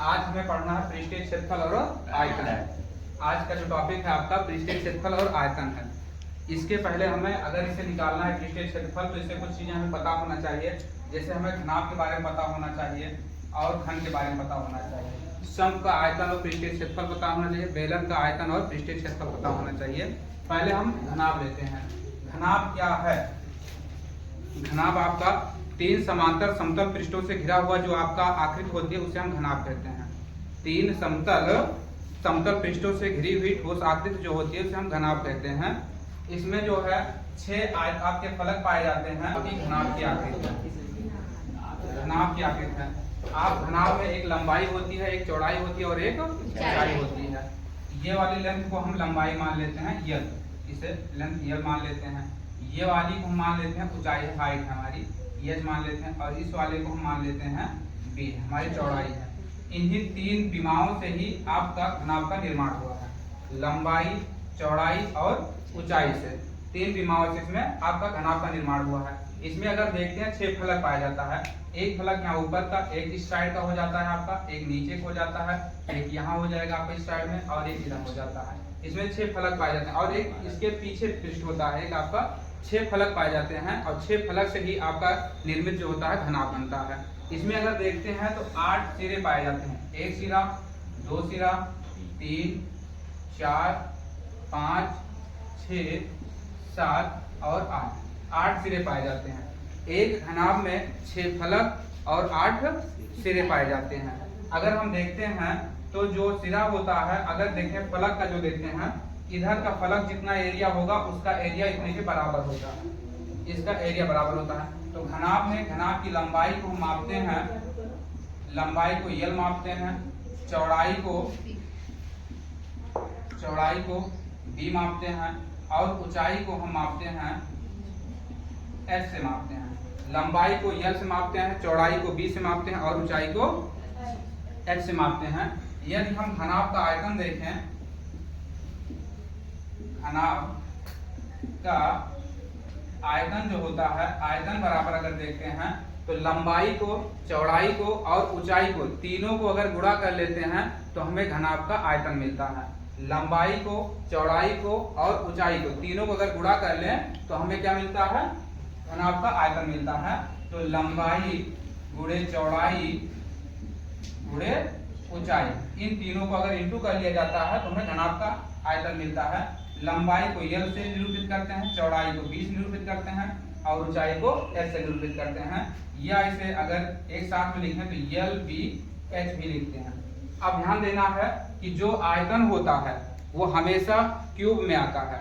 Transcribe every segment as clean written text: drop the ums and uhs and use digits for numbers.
आज हमें पढ़ना है पृष्ठीय क्षेत्रफल और आयतन। आज का जो टॉपिक है आपका पृष्ठीय क्षेत्रफल और आयतन है। इसके पहले हमें अगर इसे निकालना है पृष्ठीय क्षेत्रफल तो इससे कुछ चीजें हमें पता होना चाहिए। जैसे हमें घनाभ के बारे में पता होना चाहिए और घन के बारे में पता होना चाहिए। सम का आयतन और पृष्ठीय क्षेत्रफल पता होना चाहिए। बेलन का आयतन और पृष्ठीय क्षेत्रफल पता होना चाहिए। पहले हम घनाभ लेते हैं। घनाभ क्या है? घनाभ आपका तीन समांतर समतल पृष्ठों से घिरा हुआ जो आपका आकृति होती है उसे हम घनाभ कहते हैं। तीन समतल पृष्ठों से घिरी हुई ठोस आकृति जो होती है उसे हम घनाभ कहते हैं। इसमें जो है 6 आपके फलक पाए जाते हैं। अभी घनाभ की आकृति है। आप घनाभ में एक लंबाई होती है, एक चौड़ाई होती है और एक ऊंचाई होती है। ये वाली लेंथ को हम लंबाई मान लेते हैं यल, इसे लेंथ यल मान लेते हैं। ये वाली को हम मान लेते हैं ऊंचाई, हाइट है हमारी, एच मान लेते हैं। और इस वाले को हम मान लेते हैं बी, हमारी चौड़ाई है। इन्हीं तीन विमाओं से ही आपका घनाभ का निर्माण हुआ है। लंबाई, चौड़ाई और ऊंचाई से तीन विमाओं से इसमें आपका घनाभ का निर्माण हुआ है। इसमें अगर देखते हैं 6 फलक पाया जाता है। एक फलक यहाँ ऊपर का, एक इस साइड का हो जाता है आपका, एक नीचे का हो जाता है, एक यहाँ हो जाएगा आपका इस साइड में और एक इधर हो जाता है। इसमें 6 फलक पाए जाते हैं और एक इसके पीछे पृष्ठ होता है एक आपका। 6 फलक पाए जाते हैं और 6 फलक से ही आपका निर्मित जो होता है घनाभ बनता है। इसमें अगर देखते हैं तो 8 सिरे पाए जाते हैं। 1 सिरा, 2 सिरा, 3, 4, 5, 6, 7 और 8 सिरे पाए जाते हैं। एक घनाभ में 6 फलक और 8 सिरे पाए जाते हैं। अगर हम देखते हैं तो जो सिरा होता है, अगर देखें फलक का जो देखते हैं, इधर का फलक जितना एरिया होगा उसका एरिया इतने के बराबर होगा, इसका एरिया बराबर होता है। तो घनाभ में घनाभ की लंबाई को हम मापते हैं, लंबाई को यल मापते हैं, चौड़ाई को बी मापते हैं और ऊंचाई को हम मापते हैं एच से मापते हैं। लंबाई को यल से मापते हैं, चौड़ाई को बी से मापते हैं और ऊंचाई को एच से मापते हैं। यदि हम घनाभ का आयतन देखें, घनाभ का आयतन जो होता है, आयतन बराबर अगर देखते हैं तो लंबाई को, चौड़ाई को और ऊंचाई को तीनों को अगर गुणा कर लेते हैं तो हमें घनाभ का आयतन मिलता है। लंबाई को, चौड़ाई को और ऊंचाई को तीनों को अगर गुणा कर लें तो हमें क्या मिलता है? घनाभ का आयतन मिलता है। तो लंबाई गुणे चौड़ाई गुणे ऊंचाई, इन तीनों को अगर इंटू कर लिया जाता है तो हमें घनाभ का आयतन मिलता है। लंबाई को यल से निरूपित करते हैं, चौड़ाई को बी से निरूपित करते हैं और ऊंचाई को एच से निरूपित करते हैं। या इसे अगर एक साथ में लिखें तो यल बी एच भी लिखते हैं। अब ध्यान देना है कि जो आयतन होता है वो हमेशा क्यूब में आता है,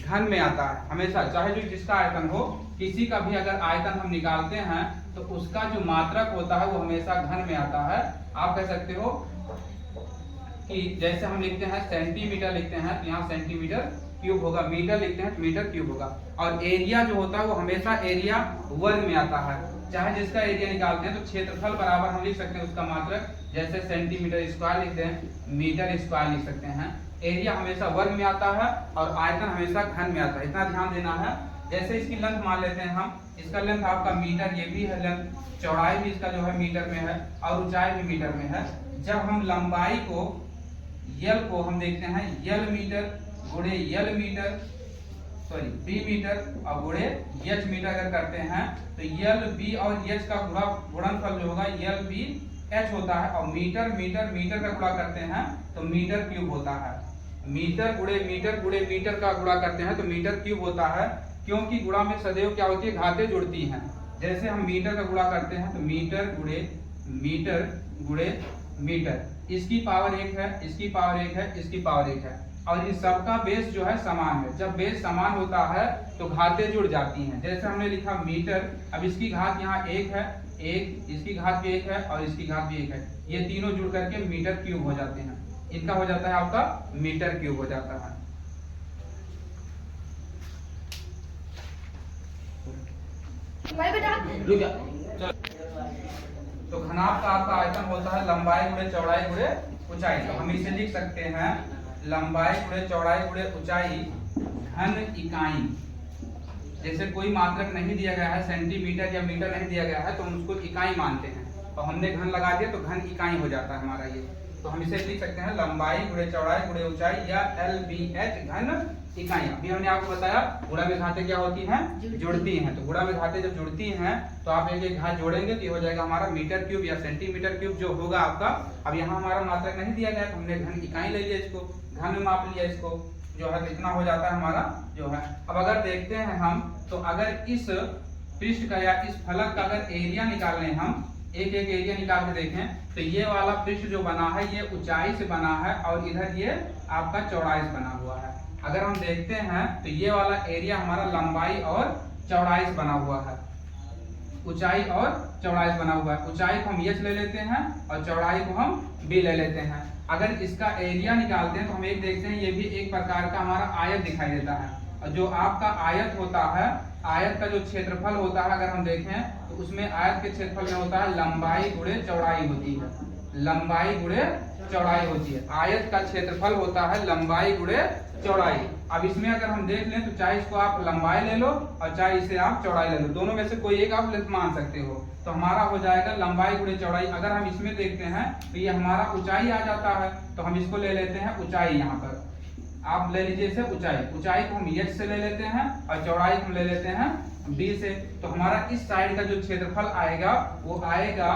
घन में आता है हमेशा। चाहे जो जिसका आयतन हो, किसी का भी अगर आयतन हम निकालते हैं तो उसका जो मात्रक होता है वो हमेशा घन में आता है। आप कह सकते हो कि जैसे हम लिखते हैं सेंटीमीटर लिखते हैं तो यहाँ सेंटीमीटर क्यूब होगा, मीटर लिखते हैं तो मीटर क्यूब होगा। और एरिया जो होता है वो हमेशा एरिया वर्ग में आता है। चाहे जिसका एरिया निकालते हैं तो क्षेत्रफल बराबर हम लिख सकते हैं उसका मात्रक, जैसे सेंटीमीटर स्क्वायर लिखते हैं, मीटर स्क्वायर लिख सकते हैं। एरिया हमेशा वर्ग में आता है और आयतन हमेशा घन में आता है, इतना ध्यान देना है। जैसे इसकी लेंथ मान लेते हैं हम, इसका लेंथ आपका मीटर, ये भी है लेंथ, चौड़ाई भी इसका जो है मीटर में है और ऊंचाई भी मीटर में है। जब हम लंबाई को, यल को हम देखते हैं यल मीटर गुणे यल मीटर, सॉरी बी मीटर और गुणे एच मीटर अगर करते हैं तो यल बी और एच का गुणनफल जो होगा यल बी एच होता है। और मीटर मीटर मीटर का गुणा करते हैं तो मीटर क्यूब होता है। मीटर गुणे मीटर का गुणा करते हैं तो मीटर क्यूब होता है, क्योंकि गुणा में सदैव क्या होती है? घातें जुड़ती हैं। जैसे हम मीटर का गुणा करते हैं तो मीटर गुणे मीटर, इसकी पावर 1 है, इसकी पावर 1 है, इसकी पावर 1 है और इन सबका बेस जो है समान है। जब बेस समान होता है तो घातें जुड़ जाती हैं। जैसे हमने लिखा मीटर, अब इसकी घात यहाँ 1 है, 1, इसकी घात भी 1 है और इसकी घात भी 1 है, ये तीनों जुड़ करके मीटर क्यूब हो जाते हैं। इनका हो जाता है आपका मीटर क्यूब हो जाता है। तो घनाभ का आपका आयतन होता है लंबाई गुणे चौड़ाई गुणे ऊंचाई। तो हम इसे लिख सकते हैं लंबाई गुणे चौड़ाई गुणे ऊंचाई घन इकाई। जैसे कोई मात्रक नहीं दिया गया है, सेंटीमीटर या मीटर नहीं दिया गया है तो हम उसको इकाई मानते हैं। और हमने घन लगा दिया तो घन इकाई हो जाता है हमारा ये। तो हम इसे लिख सकते हैं लंबाई गुणे चौड़ाई गुणे ऊंचाई या LBH घन इकाई। अभी हमने आपको बताया गुणा में घातें क्या होती हैं, जुड़ती हैं। तो गुणा में घातें जब जुड़ती हैं तो आप एक एक घात जोड़ेंगे तो ये हो जाएगा हमारा मीटर क्यूब या सेंटीमीटर क्यूब जो होगा आपका। अब यहाँ हमारा मात्रक नहीं दिया गया तो हमने घन इकाई ले लिया, इसको घन में माप लिया, इसको जो है कितना हो जाता है हमारा जो है। अब अगर देखते हैं हम तो अगर इस पृष्ठ का या इस फलक का अगर एरिया निकालने हम एक एक एरिया निकाल के देखें तो ये वाला पृष्ठ जो बना है ये ऊंचाई से बना है और इधर ये आपका चौड़ाई से बना हुआ है। अगर हम देखते हैं तो ये वाला एरिया हमारा लंबाई और चौड़ाई से बना हुआ है, ऊंचाई और चौड़ाई से बना हुआ है। ऊंचाई को हम h ले लेते हैं और चौड़ाई को हम b ले लेते हैं। अगर इसका एरिया निकालते हैं तो हम एक देखते हैं ये भी एक प्रकार का हमारा आयत दिखाई देता है। और जो आपका आयत होता है, आयत का जो क्षेत्रफल होता है अगर हम देखें तो उसमें आयत के क्षेत्रफल में होता है लंबाई गुणे चौड़ाई होती है, लंबाई गुणे चौड़ाई होती है। आयत का क्षेत्रफल होता है लंबाई गुणे चौड़ाई। अब इसमें अगर हम देख लें तो चाहे इसको आप लंबाई ले लो और चाहे इसे आप चौड़ाई ले लो, दोनों में से कोई एक आप मान सकते हो। तो हमारा हो जाएगा लंबाई गुणे चौड़ाई। अगर हम इसमें देखते हैं तो ये हमारा ऊंचाई आ जाता है, तो हम इसको ले लेते हैं ऊंचाई। यहाँ पर आप ले लीजिए इसे ऊंचाई, ऊंचाई को हम h से ले लेते हैं और चौड़ाई को हम ले लेते हैं b से। तो हमारा इस साइड का जो क्षेत्रफल आएगा वो आएगा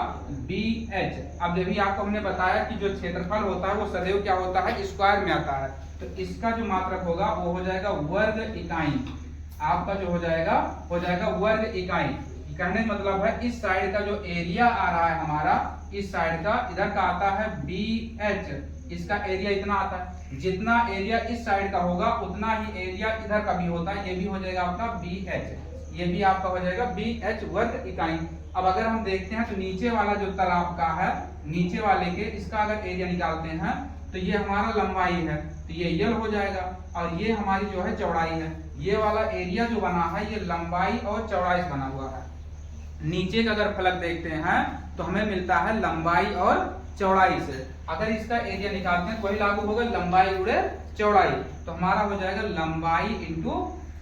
BH। अब जब भी आपको हमने बताया कि जो क्षेत्रफल होता है वो सदैव क्या होता है, स्क्वायर में आता है। तो इसका जो मात्रक होगा वो हो जाएगा वर्ग इकाई। आपका जो हो जाएगा वर्ग इकाई। कहने का मतलब है इस साइड का जो एरिया आ रहा है हमारा, इस साइड का इधर का आता है BH, इसका एरिया इतना आता है। जितना एरिया इस साइड का होगा उतना ही एरिया इधर का भी होता है, ये भी हो जाएगा आपका BH, ये भी आपका हो जाएगा BH वर्ग इकाई। अब अगर हम देखते हैं तो नीचे वाला जो तालाब का है, नीचे वाले के इसका अगर एरिया निकालते हैं तो ये हमारा लंबाई है तो ये यल हो जाएगा और ये हमारी जो है चौड़ाई है। ये वाला एरिया जो बना है ये लंबाई और चौड़ाई से बना हुआ है। नीचे का अगर फलक देखते हैं तो हमें मिलता है लंबाई और चौड़ाई से। अगर इसका एरिया निकालते हैं वही लागू होगा लंबाई गुणे चौड़ाई, तो हमारा हो जाएगा लंबाई इंटू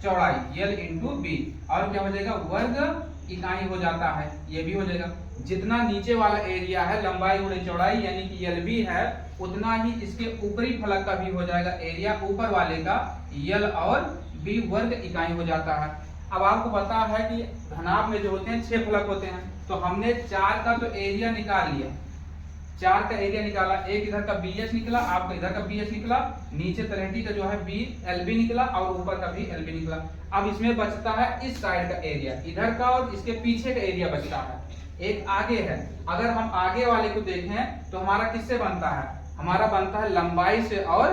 चौड़ाई यल इंटू बी, और क्या हो जाएगा वर्ग इकाई हो जाता है, ये भी हो जाएगा। जितना नीचे वाला एरिया है लंबाई गुणे चौड़ाई यानी कि यल बी है, उतना ही इसके ऊपरी फलक का भी हो जाएगा एरिया ऊपर वाले का यल और बी वर्ग इकाई हो जाता है। अब आपको पता है कि घनाभ में जो होते हैं 6 फलक होते हैं, तो हमने 4 का तो एरिया निकाल लिया, 4 का एरिया निकाला, एक इधर का BH निकला, आपका इधर का BH निकला, नीचे तलहटी का जो है LB निकला और ऊपर का भी LB निकला। अब इसमें बचता है इस साइड का एरिया, इधर का और इसके पीछे का एरिया बचता है, एक आगे है। अगर हम आगे वाले को देखें तो हमारा किससे बनता है, हमारा बनता है लंबाई से और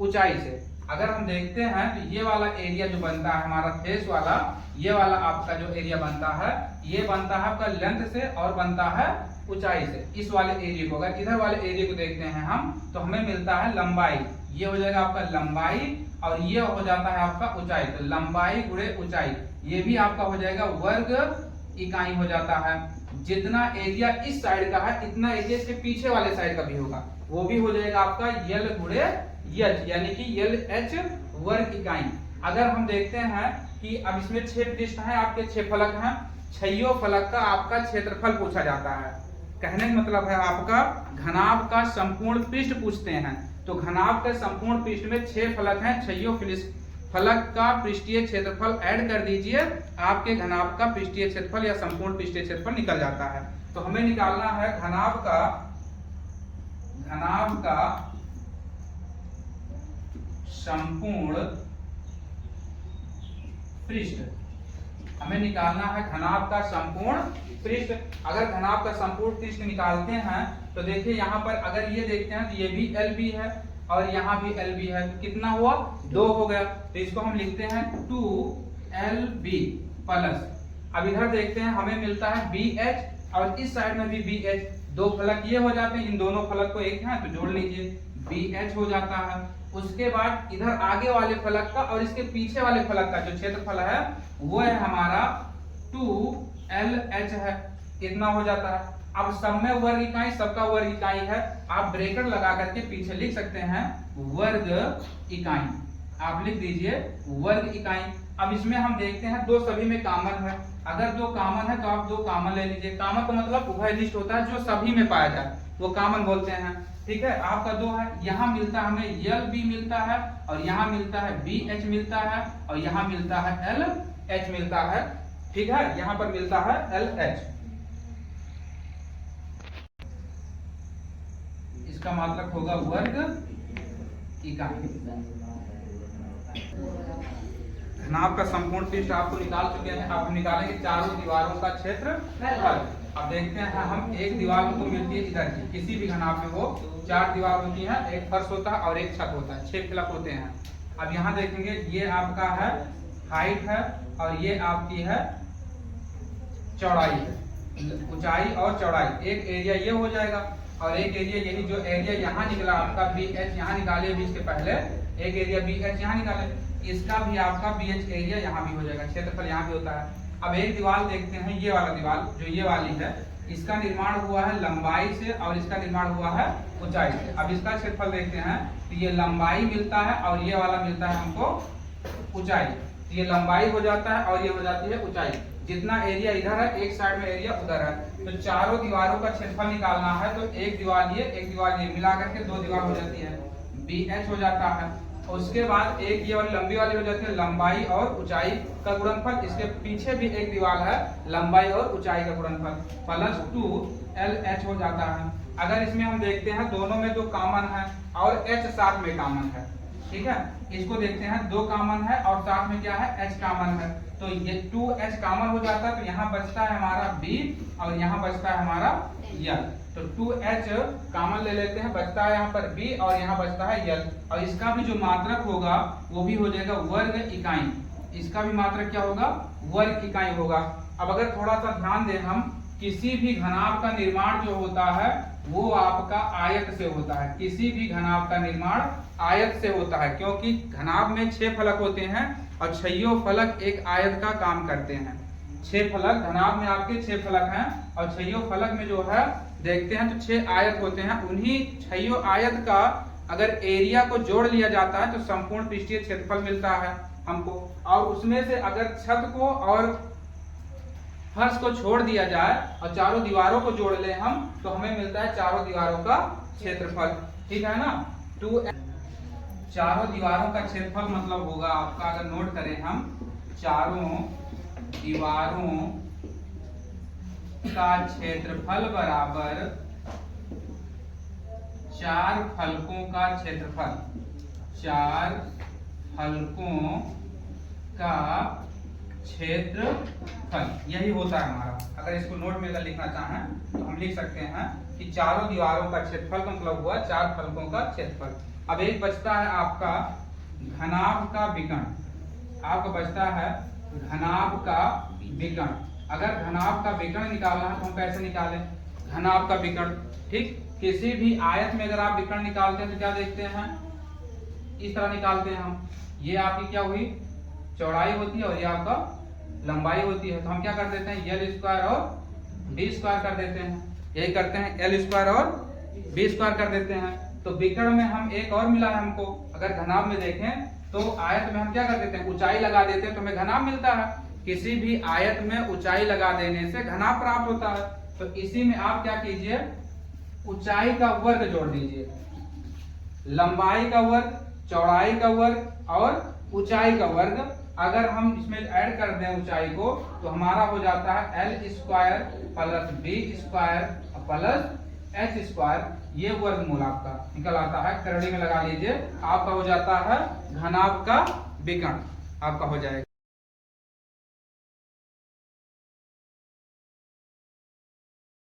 ऊंचाई से। अगर हम देखते हैं तो ये वाला एरिया जो बनता है हमारा फेस वाला, ये वाला आपका जो एरिया बनता है ये बनता है आपका लेंथ से और बनता है ऊंचाई से। इस वाले एरिया को अगर इधर वाले एरिया को देखते हैं हम तो हमें मिलता है लंबाई, ये हो जाएगा आपका लंबाई और ये हो जाता है आपका ऊंचाई। तो लंबाई गुणे ऊंचाई ये भी आपका हो जाएगा वर्ग इकाई हो जाता है। जितना एरिया इस साइड का है इतना एरिया इसके पीछे वाले साइड का भी होगा, वो भी हो जाएगा आपका यल गुणे एच यानी कि यल एच वर्ग इकाई। अगर हम देखते हैं कि अब इसमें 6 पृष्ठ हैं, आपके 6 फलक हैं, 6 फलक का आपका क्षेत्रफल पूछा जाता है। कहने का मतलब है आपका घनाभ का संपूर्ण पृष्ठ पूछते हैं, तो घनाभ के संपूर्ण पृष्ठ में 6 फलक हैं, 6 फलक का पृष्ठीय क्षेत्रफल ऐड कर दीजिए, आपके घनाभ का पृष्ठीय क्षेत्रफल या संपूर्ण पृष्ठीय क्षेत्रफल निकल जाता है। तो हमें निकालना है घनाभ का संपूर्ण पृष्ठ, हमें निकालना है घनाभ का संपूर्ण पृष्ठ। अगर घनाभ का संपूर्ण पृष्ठ निकालते हैं तो देखिए यहाँ पर अगर ये देखते हैं तो ये भी LB है और यहाँ भी LB है, तो कितना हुआ 2 हो गया। तो इसको हम लिखते हैं 2LB प्लस। अब इधर देखते हैं हमें मिलता है BH और इस साइड में भी BH, 2 फलक ये हो जाते हैं, इन दोनों फलक को एक है तो जोड़ लीजिए, BH हो जाता है। उसके बाद इधर आगे वाले फलक का और इसके पीछे वाले फलक का जो क्षेत्रफल है वो है हमारा 2LH है, इतना हो जाता है। अब सब में वर्ग इकाई, सबका वर्ग इकाई है, आप ब्रैकेट लगा करके पीछे लिख सकते हैं वर्ग इकाई, आप लिख दीजिए वर्ग इकाई। अब इसमें हम देखते हैं दो सभी में कॉमन है। अगर दो कॉमन है तो आप दो कॉमन ले लीजिए। कॉमन का मतलब उभयनिष्ठ होता है, जो सभी में पाया जाए वो कॉमन बोलते हैं। ठीक है, आपका दो है, यहाँ मिलता है हमें LB मिलता है, और यहाँ मिलता है BH मिलता है, और यहाँ मिलता है LH मिलता है। ठीक है, यहाँ पर मिलता है LH। इसका मतलब होगा वर्ग इकाई। घनाभ का संपूर्ण पृष्ठ आपको निकाल चुके हैं। अब हम निकालेंगे चारों दीवारों का क्षेत्रफल। अब देखते हैं हम, एक दीवार को मिलती है इधर की, किसी भी घनाभ में वो 4 दीवार होती है, एक फर्श होता है और एक छत होता है, 6 फलक होते हैं। अब यहाँ देखेंगे, ये आपका है हाइट है, और ये आपकी है चौड़ाई है, ऊंचाई और चौड़ाई। एक एरिया ये हो जाएगा, और एक एरिया यही जो एरिया यहाँ निकला आपका BH, यहाँ निकाले अभी इसके पहले एक एरिया BH यहाँ निकाले, इसका भी आपका BH एरिया यहाँ भी हो जाएगा, क्षेत्रफल यहाँ भी होता है। अब एक दीवार देखते हैं, ये वाला दीवार जो ये वाली है, इसका निर्माण हुआ है लंबाई से और इसका निर्माण हुआ है ऊंचाई से। अब इसका क्षेत्रफल देखते हैं, तो ये लंबाई मिलता है और ये वाला मिलता है हमको ऊंचाई। तो ये लंबाई हो जाता है और ये हो जाती है ऊंचाई। जितना एरिया इधर है, एक साइड में एरिया उधर है, तो चारों दीवारों का क्षेत्रफल निकालना है, तो एक दीवार ये एक दीवार ये मिला करके 2 दीवार हो जाती है, BH हो जाता है। उसके बाद एक ये वाली लंबी वाली हो जाती है लंबाई और ऊंचाई का गुणनफल। इसके पीछे भी एक दीवार है, लंबाई और ऊंचाई का गुणनफल +2 LH हो जाता है। अगर इसमें हम देखते हैं, दोनों में 2 कॉमन है और H साथ में कॉमन है। ठीक है, इसको देखते हैं, 2 कॉमन है और साथ में क्या है, H कॉमन है, तो ये 2H कॉमन हो जाता है, तो यहाँ बचता है हमारा B और यहाँ बचता है हमारा L। तो 2H कॉमन ले लेते हैं, बचता है यहाँ पर B और यहाँ बचता है L, और इसका भी जो मात्रक होगा वो भी हो जाएगा वर्ग इकाई। इसका भी मात्रक क्या होगा, वर्ग इकाई होगा। अब अगर थोड़ा सा ध्यान दें हम, किसी भी घनाभ का निर्माण जो होता है वो आपका आयत से होता है। किसी भी घनाभ का निर्माण आयत से होता है, क्योंकि घनाभ में 6 फलक होते हैं और 6 फलक एक आयत का काम करते हैं। 6 फलक घनाभ में आपके 6 फलक हैं, और 6 फलक में जो है देखते हैं तो 6 आयत होते हैं। उन्हीं 6 आयत का अगर एरिया को जोड़ लिया जाता है तो संपूर्ण पृष्ठीय क्षेत्रफल मिलता है हमको, और उसमें से अगर छत को और फर्श को छोड़ दिया जाए और चारों दीवारों को जोड़ ले हम, तो हमें मिलता है चारों दीवारों का क्षेत्रफल। ठीक है ना, 2 चारों दीवारों का क्षेत्रफल मतलब होगा आपका, अगर नोट करें हम, चारों दीवारों का क्षेत्रफल बराबर 4 फलकों का क्षेत्रफल। 4 फलकों का क्षेत्रफल यही होता है हमारा। अगर इसको नोट में अगर लिखना चाहें तो हम लिख सकते हैं कि चारों दीवारों का क्षेत्रफल का मतलब हुआ 4 फलकों का क्षेत्रफल। अब एक बचता है आपका घनाभ का विकर्ण। आपका बचता है घनाभ का विकर्ण। अगर घनाभ का विकर्ण निकालना है तो हम कैसे निकालें, घनाभ का विकर्ण। ठीक, किसी भी आयत में अगर आप विकर्ण निकालते हैं तो क्या देखते हैं, इस तरह निकालते हैं हम। ये आपकी क्या हुई, चौड़ाई होती है और ये आपका लंबाई होती है, तो हम क्या कर देते हैं, L² और B² कर देते हैं। यही करते हैं, L² और B² कर देते हैं। तो विकर्ण में हम एक और मिला है हमको। अगर घनाभ में देखें तो आयत में हम क्या कर देते हैं, ऊंचाई लगा देते हैं तो हमें घनाभ मिलता है। किसी भी आयत में ऊंचाई लगा देने से घनाभ प्राप्त होता है। तो इसी में आप क्या कीजिए, ऊंचाई का वर्ग जोड़ दीजिए, लंबाई का वर्ग, चौड़ाई का वर्ग और ऊंचाई का वर्ग। अगर हम इसमें ऐड कर दें ऊंचाई को तो हमारा हो जाता है L² plus B² plus H²। ये वर्गमूल आपका निकल आता है, करड़ी में लगा लीजिए, आपका हो जाता है घनाभ का विकर्ण, आपका हो जाएगा।